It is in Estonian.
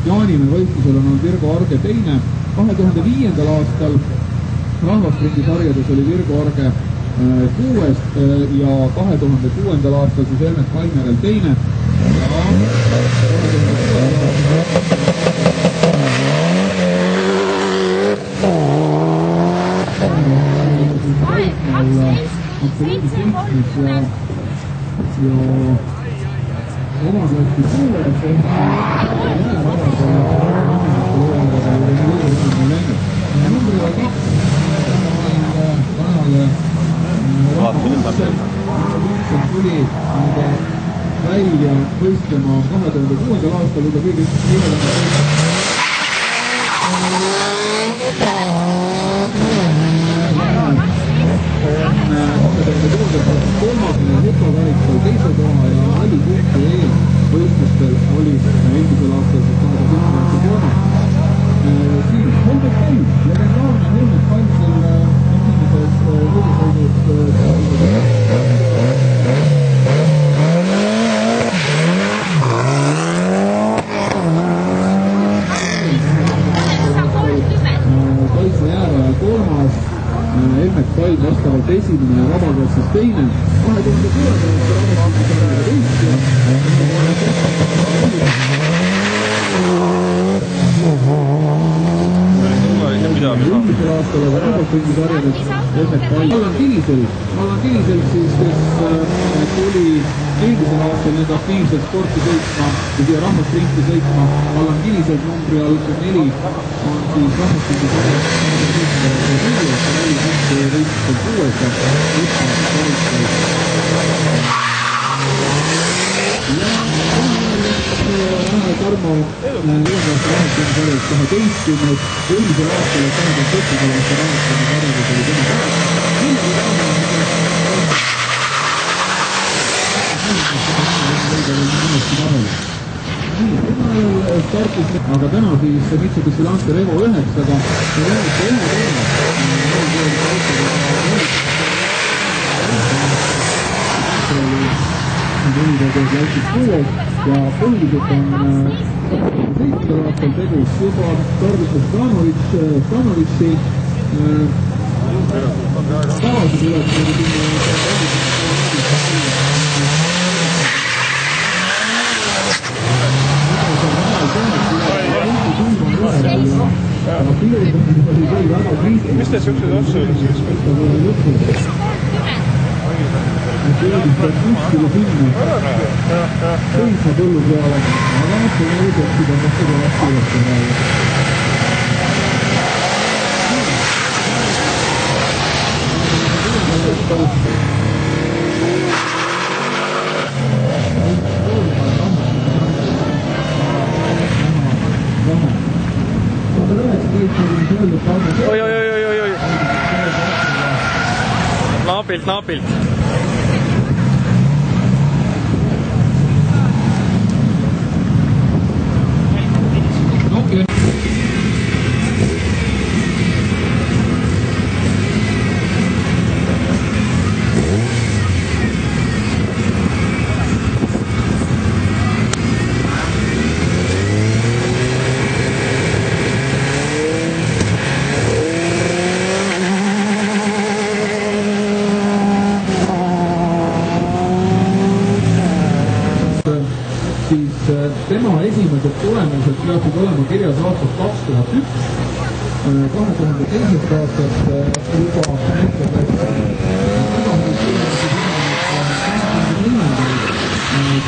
Jaanimäe võistlusel on olnud Virgo Orge teine. 2005. aastal rahvaspringi sarjades oli Virgo Orge 6. ja 2006. aastal siis Helmet Kalmerel teine. Ja omaklassi kuues numbriga 2 tuli välja võistlema 2006. aastal juba kõige Hüppakarikal teise koha ja allikuhti eel võistlustel oli eelmisel aastal 2010. kolmas. Siis Helmet Pall, legendaarne Helmet Pall selle esimeses võidusõidus Kaitse Jääraja kolmas, Helmet Pall vastavalt esimene ja vabaklassis teine. 2006. eelmisel aastal aga rahvaspringi sarjades Helmet Pall. Allan Kiviselg siis, kes tuli eelmisel aastal nüüd aktiivselt sporti sõitma ja siia rahvaspringi sõitma. Allan Kiviselg numbri all 4 on siis rahvaspringi sarjas 2006. Tarmo Lõunast rahvaspringi sarjas 12. eelmisel aastal 2007. aasta rahvaspringi sarjades oli tema startis, aga täna siis Mitsubishi Lancer Evo 9-ga läksid kuues ja põhiliselt on 7. aastal tegus juba Tarvikas Stanovitši tagasi tuleb mis te siuksed otsu üles? kuskile sinna seisma põllu peale, aga see on õigelt, mida ma seda vastu võtta praegu. Oi. Naapilt. Tema esimesed tulemused peaksid olema kirjas aastast 2001. 2002. aastast juba